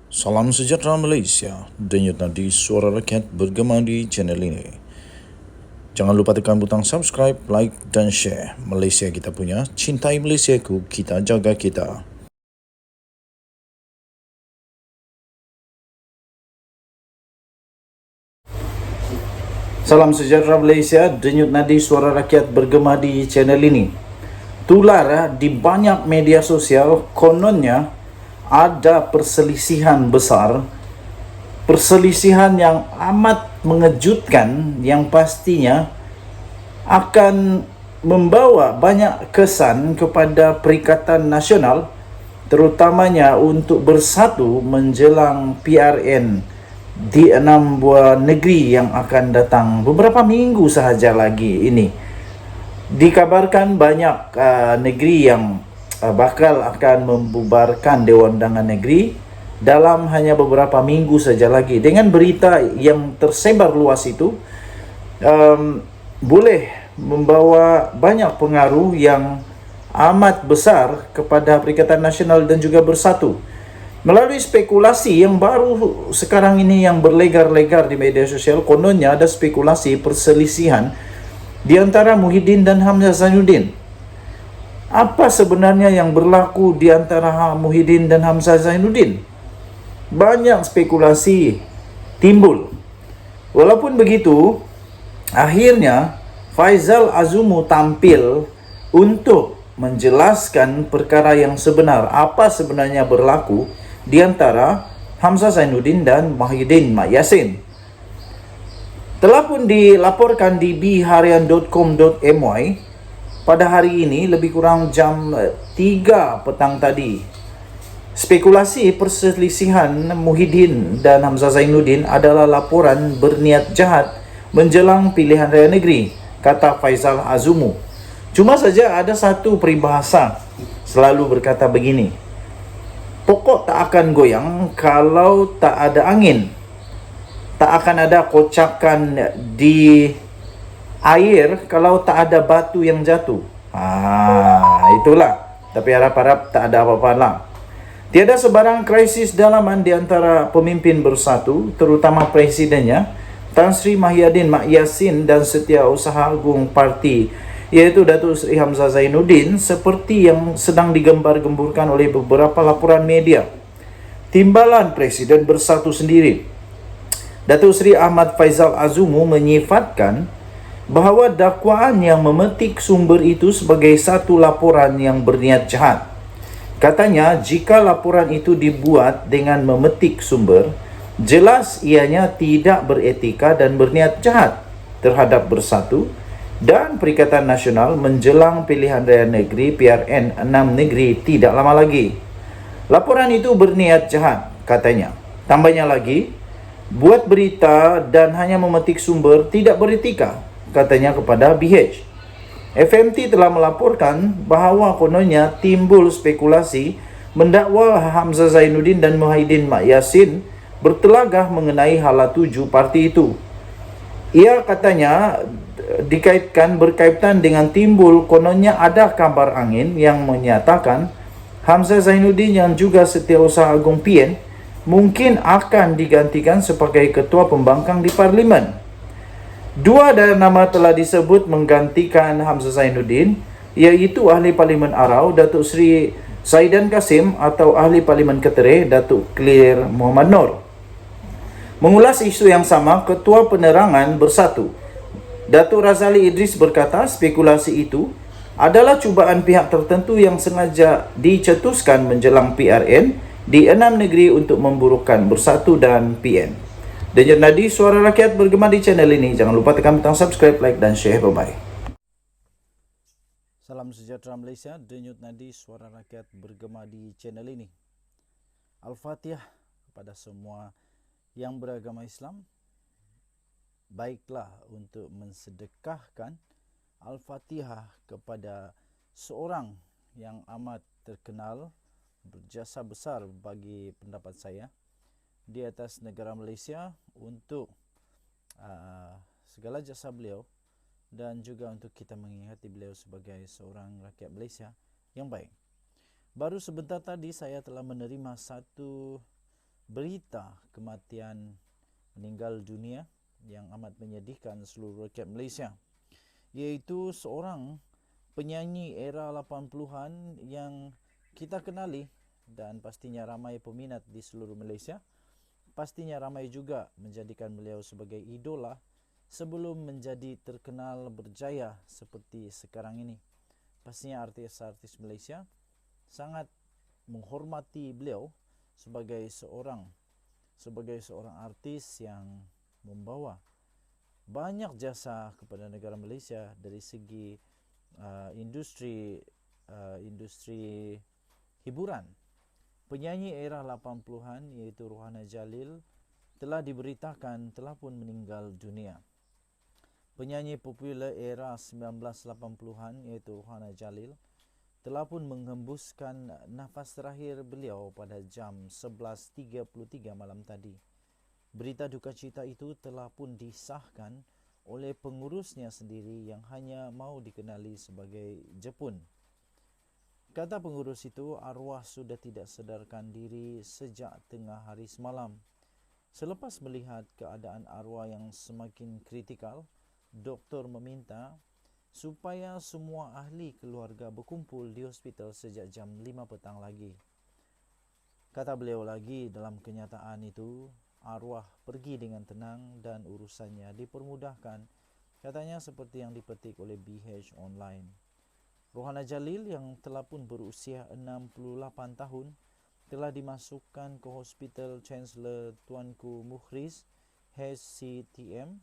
Salam sejahtera Malaysia, denyut nadi suara rakyat bergema di channel ini. Jangan lupa tekan butang subscribe, like dan share. Malaysia kita punya, cintai Malaysiaku, kita jaga kita. Salam sejahtera Malaysia, denyut nadi suara rakyat bergema di channel ini. Tular di banyak media sosial, kononnya ada perselisihan besar, perselisihan yang amat mengejutkan yang pastinya akan membawa banyak kesan kepada Perikatan Nasional, terutamanya untuk bersatu menjelang PRN di 6 buah negeri yang akan datang beberapa minggu sahaja lagi ini. Dikabarkan banyak negeri yang bakal akan membubarkan Dewan Undangan Negeri dalam hanya beberapa minggu saja lagi. Dengan berita yang tersebar luas itu, boleh membawa banyak pengaruh yang amat besar kepada Perikatan Nasional dan juga bersatu. Melalui spekulasi yang baru sekarang ini yang berlegar-legar di media sosial, kononnya ada spekulasi perselisihan di antara Muhyiddin dan Hamzah Zainuddin. Apa sebenarnya yang berlaku di antara Muhyiddin dan Hamzah Zainuddin? Banyak spekulasi timbul. Walaupun begitu, akhirnya Faizal Azumu tampil untuk menjelaskan perkara yang sebenar, apa sebenarnya berlaku di antara Hamzah Zainuddin dan Muhyiddin Mak Yassin. Telah pun dilaporkan di bharian.com.my pada hari ini lebih kurang jam 3 petang tadi. Spekulasi perselisihan Muhyiddin dan Hamzah Zainuddin adalah laporan berniat jahat menjelang pilihan raya negeri, kata Faizal Azumu. Cuma saja ada satu peribahasa selalu berkata begini: pokok tak akan goyang kalau tak ada angin. Tak akan ada kocakan di air kalau tak ada batu yang jatuh. Itulah. Tapi harap-harap tak ada apa-apa lah. Tiada sebarang krisis dalaman di antara pemimpin bersatu, terutama presidennya, Tan Sri Muhyiddin Mak Yassin dan Setiausaha Agung Parti, yaitu Datuk Seri Hamzah Zainuddin, seperti yang sedang digembar-gemburkan oleh beberapa laporan media. Timbalan Presiden Bersatu sendiri, Datuk Seri Ahmad Faizal Azumu, menyifatkan bahawa dakwaan yang memetik sumber itu sebagai satu laporan yang berniat jahat. Katanya, jika laporan itu dibuat dengan memetik sumber, jelas ianya tidak beretika dan berniat jahat terhadap bersatu dan Perikatan Nasional menjelang pilihan raya negeri PRN 6 negeri tidak lama lagi. Laporan itu berniat jahat, katanya. Tambahnya lagi, buat berita dan hanya memetik sumber tidak beretika, katanya kepada BH. FMT telah melaporkan bahawa kononnya timbul spekulasi mendakwa Hamzah Zainuddin dan Muhyiddin Mak Yassin bertelagah mengenai hala tuju parti itu. Ia katanya berkaitan dengan timbul kononnya ada kabar angin yang menyatakan Hamzah Zainuddin yang juga Setiausaha Agung PN mungkin akan digantikan sebagai ketua pembangkang di Parlimen. Dua dari nama telah disebut menggantikan Hamzah Zainuddin, iaitu Ahli Parlimen Arau Datuk Seri Saidan Kasim atau Ahli Parlimen Ketereh Datuk Clear Muhammad Noor. Mengulas isu yang sama, Ketua Penerangan Bersatu Datuk Razali Idris berkata spekulasi itu adalah cubaan pihak tertentu yang sengaja dicetuskan menjelang PRN di 6 negeri untuk memburukkan Bersatu dan PN. Denyut nadi suara rakyat bergema di channel ini. Jangan lupa tekan butang subscribe, like dan share. Bye-bye. Salam sejahtera Malaysia, denyut nadi suara rakyat bergema di channel ini. Al-Fatihah kepada semua yang beragama Islam. Baiklah untuk mensedekahkan Al-Fatihah kepada seorang yang amat terkenal, berjasa besar bagi pendapat saya di atas negara Malaysia untuk segala jasa beliau dan juga untuk kita mengingati beliau sebagai seorang rakyat Malaysia yang baik. Baru sebentar tadi saya telah menerima satu berita kematian meninggal dunia yang amat menyedihkan seluruh rakyat Malaysia, iaitu seorang penyanyi era 80-an yang kita kenali dan pastinya ramai peminat di seluruh Malaysia. Pastinya ramai juga menjadikan beliau sebagai idola sebelum menjadi terkenal berjaya seperti sekarang ini. Pastinya artis-artis Malaysia sangat menghormati beliau sebagai seorang artis yang membawa banyak jasa kepada negara Malaysia dari segi industri hiburan. Penyanyi era 80-an iaitu Rohana Jalil telah diberitakan telah pun meninggal dunia. Penyanyi popular era 1980-an iaitu Rohana Jalil telah pun menghembuskan nafas terakhir beliau pada jam 11.33 malam tadi. Berita duka cita itu telah pun disahkan oleh pengurusnya sendiri yang hanya mau dikenali sebagai Jepun. Kata pengurus itu, arwah sudah tidak sadarkan diri sejak tengah hari semalam. Selepas melihat keadaan arwah yang semakin kritikal, doktor meminta supaya semua ahli keluarga berkumpul di hospital sejak jam 5 petang lagi. Kata beliau lagi, dalam kenyataan itu, arwah pergi dengan tenang dan urusannya dipermudahkan, katanya seperti yang dipetik oleh BH Online. Rohana Jalil yang telah pun berusia 68 tahun telah dimasukkan ke Hospital Chancellor Tuanku Mukhriz HCTM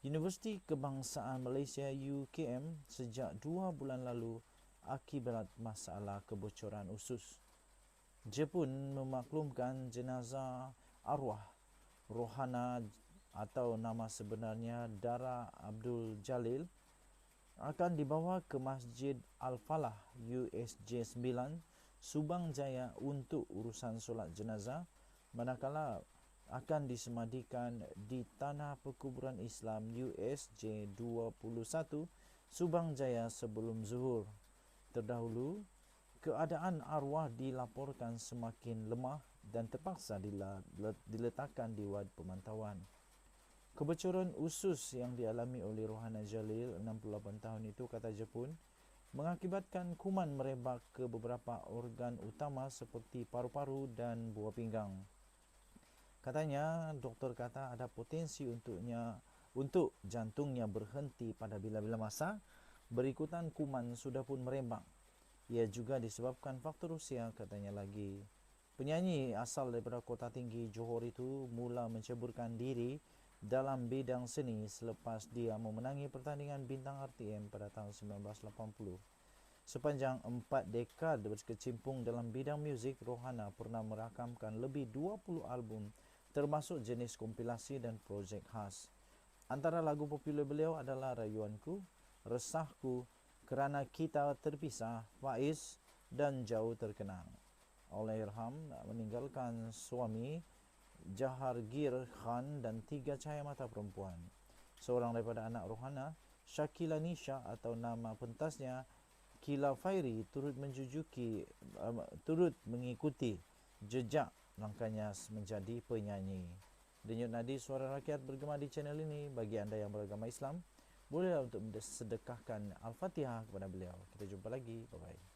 Universiti Kebangsaan Malaysia UKM sejak 2 bulan lalu akibat masalah kebocoran usus. Jepun memaklumkan jenazah arwah Rohana atau nama sebenarnya Dara Abdul Jalil akan dibawa ke Masjid Al-Falah USJ 9 Subang Jaya untuk urusan solat jenazah, manakala akan disemadikan di Tanah Perkuburan Islam USJ 21 Subang Jaya sebelum zuhur. Terdahulu, keadaan arwah dilaporkan semakin lemah dan terpaksa diletakkan di wad pemantauan. Kebocoran usus yang dialami oleh Rohana Jalil 68 tahun itu, kata Jepun, mengakibatkan kuman merebak ke beberapa organ utama seperti paru-paru dan buah pinggang. Katanya, doktor kata ada potensi untuk jantungnya berhenti pada bila-bila masa berikutan kuman sudah pun merebak. Ia juga disebabkan faktor usia, katanya lagi. Penyanyi asal daripada Kota Tinggi Johor itu mula menceburkan diri dalam bidang seni selepas dia memenangi pertandingan bintang RTM pada tahun 1980. Sepanjang 4 dekad berkecimpung dalam bidang muzik, Rohana pernah merakamkan lebih 20 album termasuk jenis kompilasi dan projek khas. Antara lagu popular beliau adalah Rayuanku, Resahku, Kerana Kita Terpisah, Faiz dan Jauh Terkenang. Allahyarham meninggalkan suami Jahargir Khan dan 3 cahaya mata perempuan. Seorang daripada anak Rohana, Shakila Nisha atau nama pentasnya Kila Fairi turut mengikuti jejak langkahnya menjadi penyanyi. Denyut nadi suara rakyat bergema di channel ini. Bagi anda yang beragama Islam, bolehlah untuk sedekahkan Al-Fatihah kepada beliau. Kita jumpa lagi. Bye-bye.